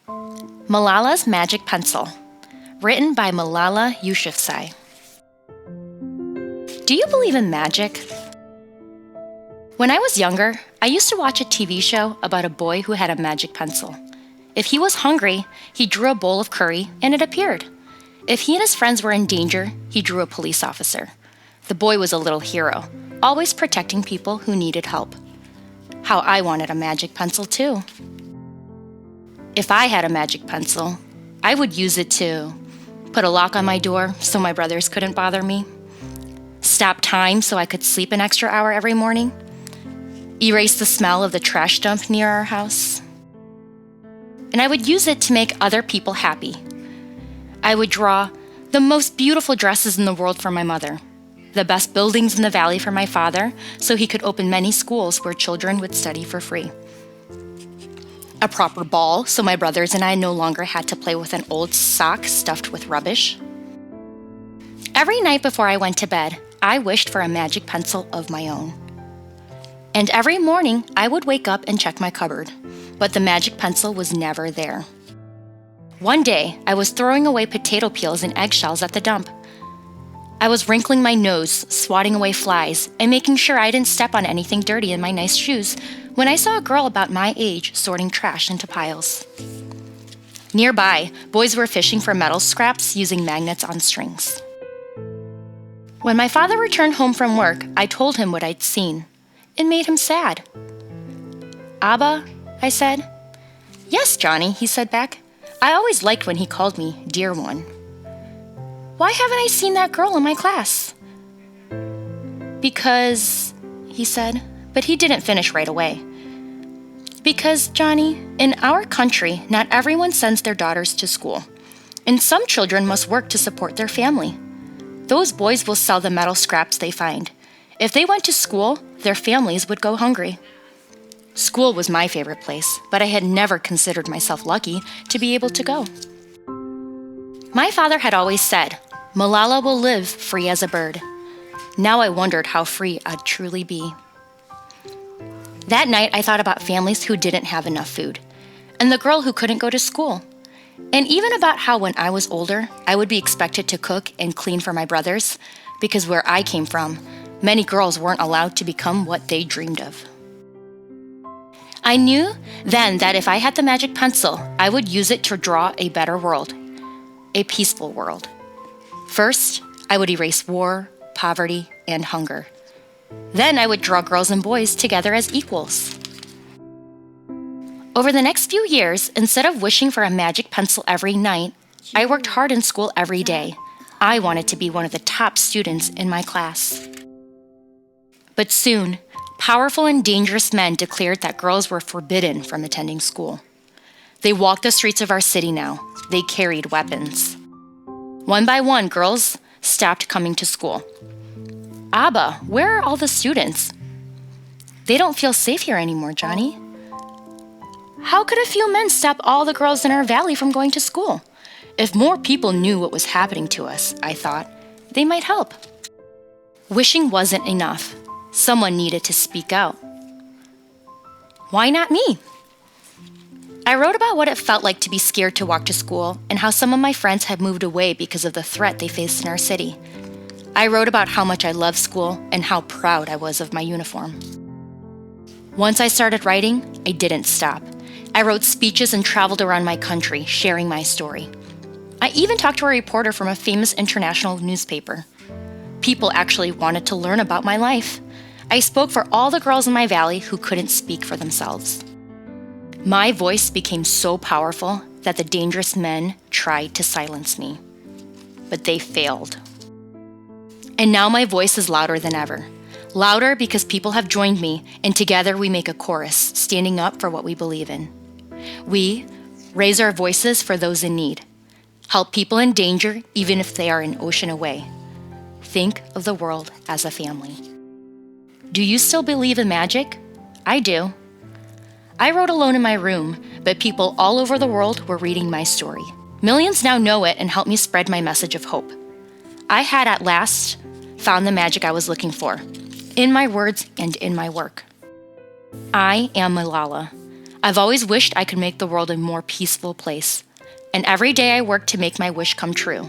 Malala's Magic Pencil, written by Malala Yousafzai. Do you believe in magic? When I was younger, I used to watch a TV show about a boy who had a magic pencil. If he was hungry, he drew a bowl of curry and it appeared. If he and his friends were in danger, he drew a police officer. The boy was a little hero, always protecting people who needed help. How I wanted a magic pencil too. If I had a magic pencil, I would use it to put a lock on my door so my brothers couldn't bother me, stop time so I could sleep an extra hour every morning, erase the smell of the trash dump near our house. And I would use it to make other people happy. I would draw the most beautiful dresses in the world for my mother, the best buildings in the valley for my father so he could open many schools where children would study for free, a proper ball so my brothers and I no longer had to play with an old sock stuffed with rubbish. Every night before I went to bed, I wished for a magic pencil of my own. And every morning, I would wake up and check my cupboard, but the magic pencil was never there. One day, I was throwing away potato peels and eggshells at the dump. I was wrinkling my nose, swatting away flies, and making sure I didn't step on anything dirty in my nice shoes when I saw a girl about my age sorting trash into piles. Nearby, boys were fishing for metal scraps using magnets on strings. When my father returned home from work, I told him what I'd seen. It made him sad. "Abba," I said. "Yes, Johnny," he said back. I always liked when he called me dear one. "Why haven't I seen that girl in my class?" "Because," he said, but he didn't finish right away. "Because, Johnny, in our country, not everyone sends their daughters to school, and some children must work to support their family. Those boys will sell the metal scraps they find. If they went to school, their families would go hungry." School was my favorite place, but I had never considered myself lucky to be able to go. My father had always said, "Malala will live free as a bird." Now I wondered how free I'd truly be. That night, I thought about families who didn't have enough food, and the girl who couldn't go to school, and even about how when I was older, I would be expected to cook and clean for my brothers, because where I came from, many girls weren't allowed to become what they dreamed of. I knew then that if I had the magic pencil, I would use it to draw a better world, a peaceful world. First, I would erase war, poverty, and hunger. Then I would draw girls and boys together as equals. Over the next few years, instead of wishing for a magic pencil every night, I worked hard in school every day. I wanted to be one of the top students in my class. But soon, powerful and dangerous men declared that girls were forbidden from attending school. They walked the streets of our city now. They carried weapons. One by one, girls stopped coming to school. "Abba, where are all the students?" "They don't feel safe here anymore, Johnny." "How could a few men stop all the girls in our valley from going to school? If more people knew what was happening to us," I thought, "they might help." Wishing wasn't enough. Someone needed to speak out. Why not me? I wrote about what it felt like to be scared to walk to school and how some of my friends had moved away because of the threat they faced in our city. I wrote about how much I loved school and how proud I was of my uniform. Once I started writing, I didn't stop. I wrote speeches and traveled around my country, sharing my story. I even talked to a reporter from a famous international newspaper. People actually wanted to learn about my life. I spoke for all the girls in my valley who couldn't speak for themselves. My voice became so powerful that the dangerous men tried to silence me. But they failed. And now my voice is louder than ever. Louder because people have joined me, and together we make a chorus, standing up for what we believe in. We raise our voices for those in need. Help people in danger, even if they are an ocean away. Think of the world as a family. Do you still believe in magic? I do. I wrote alone in my room, but people all over the world were reading my story. Millions now know it and help me spread my message of hope. I had at last found the magic I was looking for, in my words and in my work. I am Malala. I've always wished I could make the world a more peaceful place, and every day I work to make my wish come true.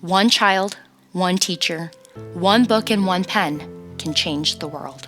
One child, one teacher, one book, and one pen can change the world.